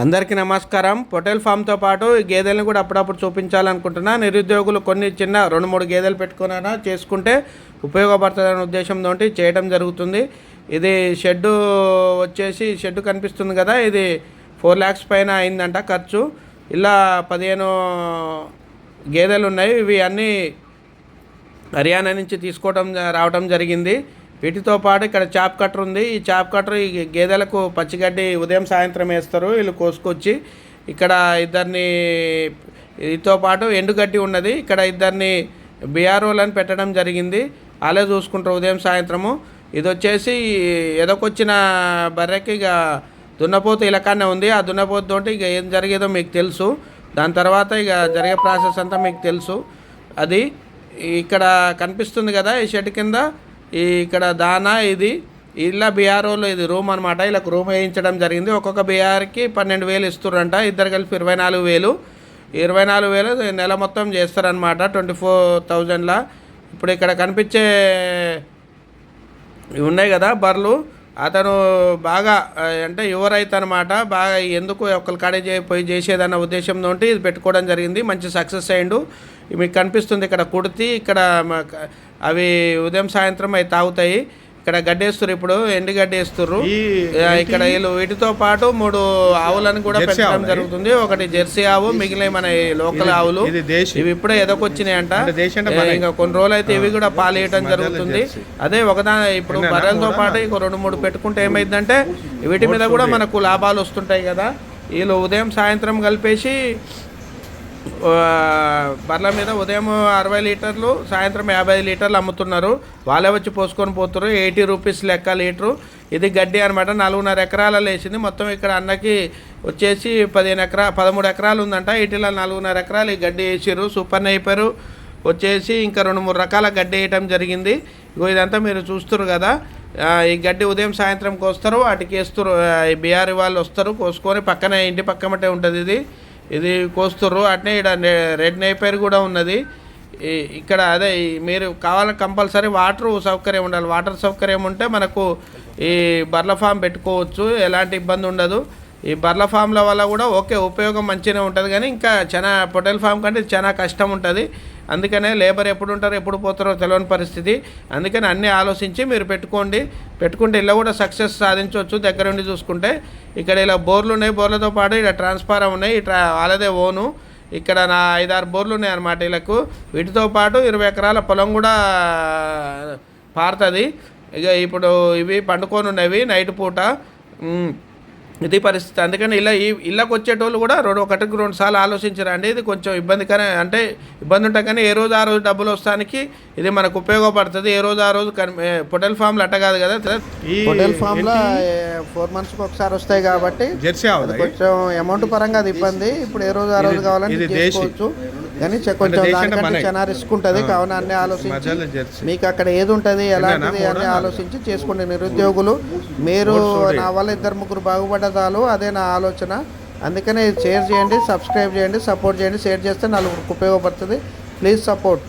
అందరికీ నమస్కారం. పొటేల్ ఫామ్తో పాటు ఈ గేదెలను కూడా అప్పుడప్పుడు చూపించాలనుకుంటున్నా. నిరుద్యోగులు కొన్ని చిన్న 2-3 గేదెలు పెట్టుకున్నా చేసుకుంటే ఉపయోగపడుతుందనే ఉద్దేశంతో చేయడం జరుగుతుంది. ఇది షెడ్ కనిపిస్తుంది కదా, ఇది 4 lakhs పైన అయిందంట ఖర్చు. ఇలా 15 గేదెలు ఉన్నాయి. ఇవి అన్నీ హర్యానా నుంచి రావడం జరిగింది. వీటితో పాటు ఇక్కడ చాప్ కట్టర్ ఉంది. ఈ చాప్ కట్టర్ ఈ గేదెలకు పచ్చిగడ్డి ఉదయం సాయంత్రం వేస్తారు వీళ్ళు కోసుకొచ్చి. ఇక్కడ ఇద్దరిని వీటితో పాటు ఎండుగడ్డి ఉన్నది. ఇక్కడ ఇద్దరిని బిఆర్ఓలను పెట్టడం జరిగింది. వాళ్ళే చూసుకుంటారు ఉదయం సాయంత్రము. ఇది వచ్చేసి ఎదకొచ్చిన బర్రెకి ఇక దున్నపోతు ఇలకానే ఉంది. ఆ దున్నపోతుతో ఇక ఏం జరిగేదో మీకు తెలుసు. దాని తర్వాత ఇక జరిగే ప్రాసెస్ అంతా మీకు తెలుసు. అది ఇక్కడ కనిపిస్తుంది కదా ఈ షెడ్ కింద, ఇక్కడ దానా ఇది ఇలా బీఆర్ఓలో ఇది రూమ్ అనమాట. ఇలా రూమ్ వేయించడం జరిగింది. ఒక్కొక్క బీఆర్కి 12,000 ఇస్తున్నారంట. ఇద్దరు కలిపి 24,000. 24,000 నెల మొత్తం చేస్తారనమాట 24,000లా. ఇప్పుడు ఇక్కడ కనిపించే ఇవి ఉన్నాయి కదా బర్రెలు, అతను బాగా అంటే యువ రైతు అనమాట. బాగా ఎందుకు ఒకరి కాడే పోయి చేసేదన్న ఉద్దేశంతో ఇది పెట్టుకోవడం జరిగింది. మంచి సక్సెస్ అయ్యిండు. మీకు కనిపిస్తుంది ఇక్కడ కుడితి, ఇక్కడ అవి ఉదయం సాయంత్రం అవి తాగుతాయి. ఇక్కడ గడ్డేస్తారు, ఇప్పుడు ఎండు గడ్డి వేస్తుర్రు. ఇక్కడ వీళ్ళు వీటితో పాటు 3 ఆవులను కూడా పెంచడం జరుగుతుంది. ఒకటి జెర్సీ ఆవు, మిగిలిన మన లోకల్ ఆవులు. ఇవి ఇప్పుడే ఎదకొచ్చినాయి అంట. ఇంకా కొన్ని రోజులు అయితే ఇవి కూడా పాలు వేయడం జరుగుతుంది. అదే ఇప్పుడు బర్రెలతో పాటు ఇంకో 2-3 పెట్టుకుంటే ఏమైందంటే వీటి మీద కూడా మనకు లాభాలు వస్తుంటాయి కదా. వీళ్ళు ఉదయం సాయంత్రం కలిపేసి బర్రెల మీద ఉదయం 60 లీటర్లు, సాయంత్రం 50 లీటర్లు అమ్ముతున్నారు. వాళ్ళే వచ్చి పోసుకొని పోతున్నారు. 80 రూపీస్ లెక్క లీటరు. ఇది గడ్డి అనమాట. 4.5 ఎకరాలలో వేసింది. మొత్తం ఇక్కడ అన్నకి వచ్చేసి 13 ఎకరాలు ఉందంట. వీటిలో 4.5 ఎకరాలు ఈ గడ్డి వేసారు. సూపర్ నైపరు వచ్చేసి ఇంకా 2-3 రకాల గడ్డి వేయటం జరిగింది. ఇదంతా మీరు చూస్తారు కదా. ఈ గడ్డి ఉదయం సాయంత్రం కోస్తారు, వాటికి వేస్తారు. ఈ బీఆర్ వాళ్ళు వస్తారు కోసుకొని, పక్కనే ఇంటి పక్కమటే ఉంటుంది ఇది కోస్తుర్రు. అట్నే ఇక్కడ రెడ్ నైపర్ కూడా ఉన్నది. ఇక్కడ అదే మీరు కావాలని కంపల్సరీ వాటర్ సౌకర్యం ఉండాలి. వాటర్ సౌకర్యం ఉంటే మనకు ఈ బర్ల ఫామ్ పెట్టుకోవచ్చు, ఎలాంటి ఇబ్బంది ఉండదు. ఈ బర్ల ఫామ్ల వల్ల కూడా ఉపయోగం మంచిగానే ఉంటుంది, కానీ ఇంకా చాలా పొటేల్ ఫామ్ కంటే చాలా కష్టం ఉంటుంది. అందుకనే లేబర్ ఎప్పుడు ఉంటారో ఎప్పుడు పోతారో తెలియని పరిస్థితి. అందుకని అన్నీ ఆలోచించి మీరు పెట్టుకుంటే ఇలా కూడా సక్సెస్ సాధించవచ్చు దగ్గరుండి చూసుకుంటే. ఇక్కడ ఇలా బోర్లు ఉన్నాయి, బోర్లతో పాటు ఇక్కడ ట్రాన్స్ఫారం ఉన్నాయి. వాళ్ళదే ఓను. ఇక్కడ 5-6 బోర్లు ఉన్నాయి అన్నమాట వీళ్ళకు. వీటితో పాటు 20 ఎకరాల పొలం కూడా పారుతుంది. ఇక ఇప్పుడు ఇవి పండుకొని ఉన్నవి నైట్ పూట. ఇది పరిస్థితి. అందుకని ఇళ్ళకి వచ్చేటోళ్ళు కూడా 1-2 సార్లు ఆలోచించరండి. ఇది కొంచెం ఇబ్బంది ఉంటుంది, కానీ ఏ రోజు ఆ రోజు డబ్బులు వస్తానికి ఇది మనకు ఉపయోగపడుతుంది. ఏ రోజు ఆ రోజు పొటేల్ ఫామ్లు అట్ట కాదు కదా. పొటేల్ ఫామ్లో 4 monthsకి ఒకసారి వస్తాయి కాబట్టి కొంచెం అమౌంట్ పరంగా అది ఇబ్బంది. ఇప్పుడు ఏ రోజు ఆ రోజు కావాలని చేసుకోవచ్చు, కానీ కొంచెం దానికంటే చాలా రిస్క్ ఉంటుంది. కావున అన్నీ ఆలోచించి మీకు అక్కడ ఏది ఉంటుంది ఎలాంటిది అన్నీ ఆలోచించి చేసుకోండి. నిరుద్యోగులు మీరు నా వల్ల 2-3 బాగుపడతాలు, అదే నా ఆలోచన. అందుకనే షేర్ చేయండి, సబ్స్క్రైబ్ చేయండి, సపోర్ట్ చేయండి. షేర్ చేస్తే 4 ఉపయోగపడుతుంది. Please support.